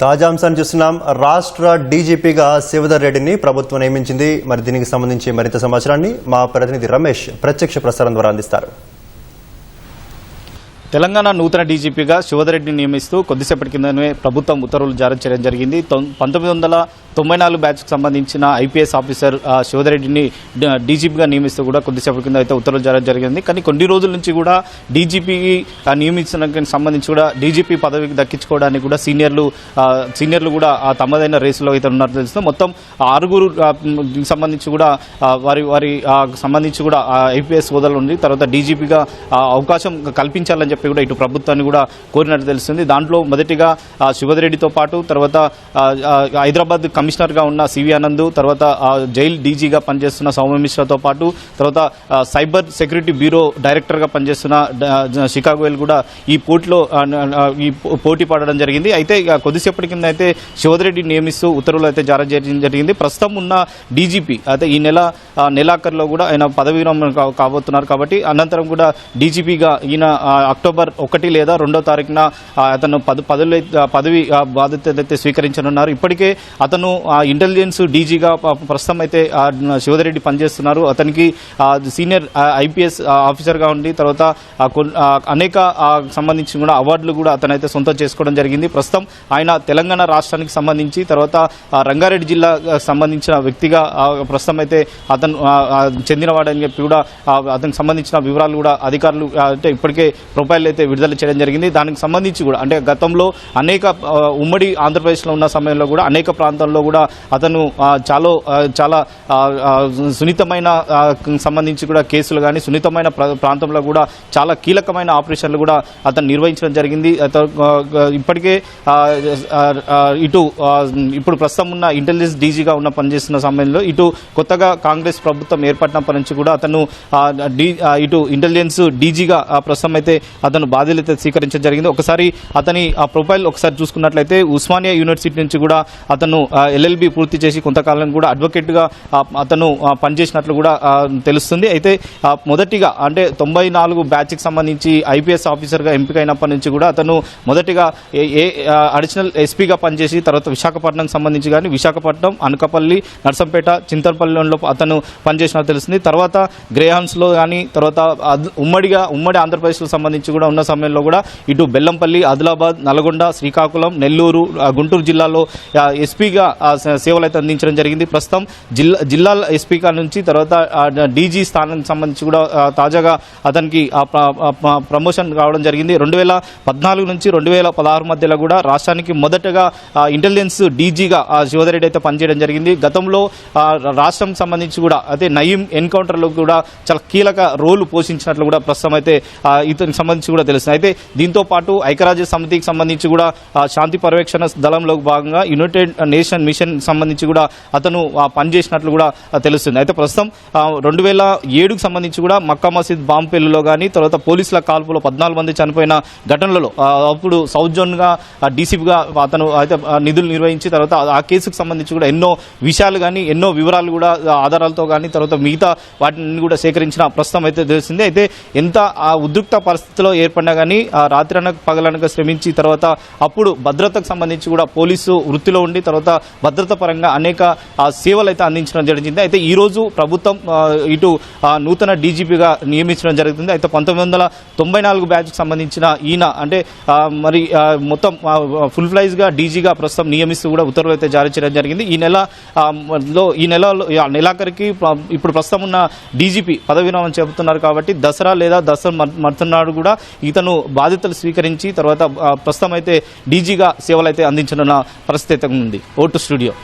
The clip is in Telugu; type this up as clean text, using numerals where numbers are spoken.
తాజా అంశాన్ని చూస్తున్నాం. రాష్ట్ర డీజీపీగా శివధర్ రెడ్డిని ప్రభుత్వం నియమించింది. మరి దీనికి సంబంధించి మరింత సమాచారాన్ని మా ప్రతినిధి రమేష్ ప్రత్యక్ష ప్రసారం ద్వారా అందిస్తారు. తెలంగాణ నూతన డీజీపీగా శివధర్ రెడ్డిని నియమిస్తూ కొద్దిసేపటి కిందనే ప్రభుత్వం ఉత్తర్వులు జారీ చేయడం జరిగింది. 1994 బ్యాచ్కు సంబంధించిన ఐపీఎస్ ఆఫీసర్ శివధర్ రెడ్డిని డీజీపీగా నియమిస్తూ కూడా కొద్దిసేపటి కింద అయితే ఉత్తర్వులు జారీ జరిగింది. కానీ కొన్ని రోజుల నుంచి కూడా డీజీపీకి నియమించడానికి సంబంధించి కూడా డీజీపీ పదవికి దక్కించుకోవడానికి కూడా సీనియర్లు కూడా తమదైన రేసులో అయితే ఉన్నారని తెలుస్తుంది. మొత్తం 6 సంబంధించి కూడా వారి సంబంధించి కూడా ఐపీఎస్ హోదాలో ఉంది. తర్వాత డీజీపీగా అవకాశం కల్పించాలని చెప్పి కూడా ఇటు ప్రభుత్వాన్ని కూడా కోరినట్టు తెలుస్తుంది. దాంట్లో మొదటిగా శివధర్ రెడ్డితో పాటు తర్వాత హైదరాబాద్ కమిషనర్గా ఉన్న సివి ఆనంద్, తర్వాత జైల్ డీజీగా పనిచేస్తున్న సౌమ్య మిశ్రాతో పాటు తర్వాత సైబర్ సెక్యూరిటీ బ్యూరో డైరెక్టర్గా పనిచేస్తున్న శిఖా గోయల్ కూడా ఈ పోటీ పడడం జరిగింది. అయితే కొద్దిసేపటి కింద అయితే శివధర్ రెడ్డిని నియమిస్తూ ఉత్తర్వులు అయితే జారీ చేయడం జరిగింది. ప్రస్తుతం ఉన్న డీజీపీ అయితే ఈ నెలాఖరులో కూడా ఆయన పదవి విరమణ కాబోతున్నారు. కాబట్టి అనంతరం కూడా డీజీపీగా ఈయన అక్టోబర్ 1 లేదా 2వ తారీఖున అతను పదవి బాధ్యతలు అయితే స్వీకరించనున్నారు. ఇప్పటికే అతను ఇంటెలిజెన్స్ డీజీగా ప్రస్తుతం అయితే శివధర్ రెడ్డి పనిచేస్తున్నారు. అతనికి సీనియర్ ఐపీఎస్ ఆఫీసర్గా ఉండి తర్వాత అనేక సంబంధించి కూడా అవార్డులు కూడా అతనైతే సొంతం చేసుకోవడం జరిగింది. ప్రస్తుతం ఆయన తెలంగాణ రాష్ట్రానికి సంబంధించి తర్వాత రంగారెడ్డి జిల్లాకు సంబంధించిన వ్యక్తిగా ప్రస్తుతం అయితే అతను చెందినవాడని చెప్పి కూడా అతనికి సంబంధించిన వివరాలు కూడా అధికారులు అంటే ఇప్పటికే ప్రొఫైల్ అయితే విడుదల చేయడం జరిగింది. దానికి సంబంధించి కూడా అంటే గతంలో అనేక ఉమ్మడి ఆంధ్రప్రదేశ్లో ఉన్న సమయంలో కూడా అనేక ప్రాంతాల్లో కూడా అతను చాలా సున్నితమైన సంబంధించి కూడా కేసులు కానీ సున్నితమైన ప్రాంతంలో కూడా చాలా కీలకమైన ఆపరేషన్లు కూడా అతను నిర్వహించడం జరిగింది. ఇప్పటికే ఇప్పుడు ప్రస్తుతం ఉన్న ఇంటెలిజెన్స్ డీజీగా ఉన్న పనిచేస్తున్న సమయంలో ఇటు కొత్తగా కాంగ్రెస్ ప్రభుత్వం ఏర్పడినప్పటి నుంచి కూడా అతను ఇటు ఇంటెలిజెన్స్ డీజీగా ప్రస్తుతం అయితే అతను బాధ్యతలు స్వీకరించడం జరిగింది. ఒకసారి అతని ప్రొఫైల్ ఒకసారి చూసుకున్నట్లయితే ఉస్మానియా యూనివర్సిటీ నుంచి కూడా అతను ఎల్ఎల్బి పూర్తి చేసి కొంతకాలం కూడా అడ్వకేట్గా అతను పనిచేసినట్లు కూడా తెలుస్తుంది. అయితే మొదటిగా అంటే 94 బ్యాచ్కి సంబంధించి ఐపీఎస్ ఆఫీసర్గా ఎంపికైనప్పటి నుంచి కూడా అతను మొదటిగా అడిషనల్ ఎస్పీగా పనిచేసి తర్వాత విశాఖపట్నంకి సంబంధించి కానీ విశాఖపట్నం, అనకాపల్లి, నర్సంపేట, చింతలపల్లిలో అతను పనిచేసినట్టు తెలుస్తుంది. తర్వాత గ్రేహాన్స్లో కానీ తర్వాత ఉమ్మడి ఆంధ్రప్రదేశ్కు సంబంధించి కూడా ఉన్న సమయంలో కూడా ఇటు బెల్లంపల్లి, ఆదిలాబాద్, నల్గొండ, శ్రీకాకుళం, నెల్లూరు, గుంటూరు జిల్లాలో ఎస్పీగా సేవలు అయితే అందించడం జరిగింది. ప్రస్తుతం జిల్లాల ఎస్పీగా నుంచి తర్వాత డీజీ స్థానానికి సంబంధించి కూడా తాజాగా అతనికి ప్రమోషన్ కావడం జరిగింది. 2014 నుంచి 2016 మధ్యలో కూడా రాష్ట్రానికి మొదటగా ఇంటెలిజెన్స్ డీజీగా శివధర్ రెడ్డి అయితే పనిచేయడం జరిగింది. గతంలో రాష్ట్రం సంబంధించి కూడా అయితే నయీం ఎన్కౌంటర్లో కూడా చాలా కీలక రోల్ పోషించినట్లు కూడా ప్రస్తుతం అయితే ఇతనికి సంబంధించి కూడా తెలుస్తుంది. అయితే దీంతో పాటు ఐక్యరాజ్య సమితికి సంబంధించి కూడా శాంతి పర్యవేక్షణ దళంలో భాగంగా యునైటెడ్ నేషన్ మిషన్ సంబంధించి కూడా అతను పనిచేసినట్లు కూడా తెలుస్తుంది. అయితే ప్రస్తుతం 2007కు సంబంధించి కూడా మక్కా మసీద్ బాంబు పేలులో కానీ తర్వాత పోలీసుల కాల్పులో 14 మంది చనిపోయిన ఘటనలలో అప్పుడు సౌత్ జోన్గా డీసీపీగా అతను అయితే నిధులు నిర్వహించి తర్వాత ఆ కేసుకు సంబంధించి కూడా ఎన్నో విషయాలు కానీ ఎన్నో వివరాలు కూడా ఆధారాలతో కానీ తర్వాత మిగతా వాటిని కూడా సేకరించిన ప్రస్తుతం అయితే తెలిసింది. అయితే ఎంత ఉద్రిక్త పరిస్థితిలో ఏర్పడినా కానీ రాత్రనక పగలనక శ్రమించి తర్వాత అప్పుడు భద్రతకు సంబంధించి కూడా పోలీసు వృత్తిలో ఉండి తర్వాత భద్రత పరంగా అనేక సేవలు అయితే అందించడం జరిగింది. అయితే ఈరోజు ప్రభుత్వం ఇటు నూతన డీజీపీగా నియమించడం జరుగుతుంది. అయితే 1994 బ్యాచ్కి సంబంధించిన ఈయన అంటే మరి మొత్తం ఫుల్ ఫ్లైజ్గా డీజీగా ప్రస్తుతం నియమిస్తూ కూడా ఉత్తర్వులు అయితే జారీ చేయడం జరిగింది. ఈ నెలాఖరికి ఇప్పుడు ప్రస్తుతం ఉన్న డీజీపీ పదవి విరమణ చెబుతున్నారు. కాబట్టి దసరా లేదా దసరా మరునాడు కూడా ఇతను బాధ్యతలు స్వీకరించి తర్వాత ప్రస్తుతం అయితే డీజీగా సేవలు అయితే అందించనున్న పరిస్థితి ఉంది. Vote studio.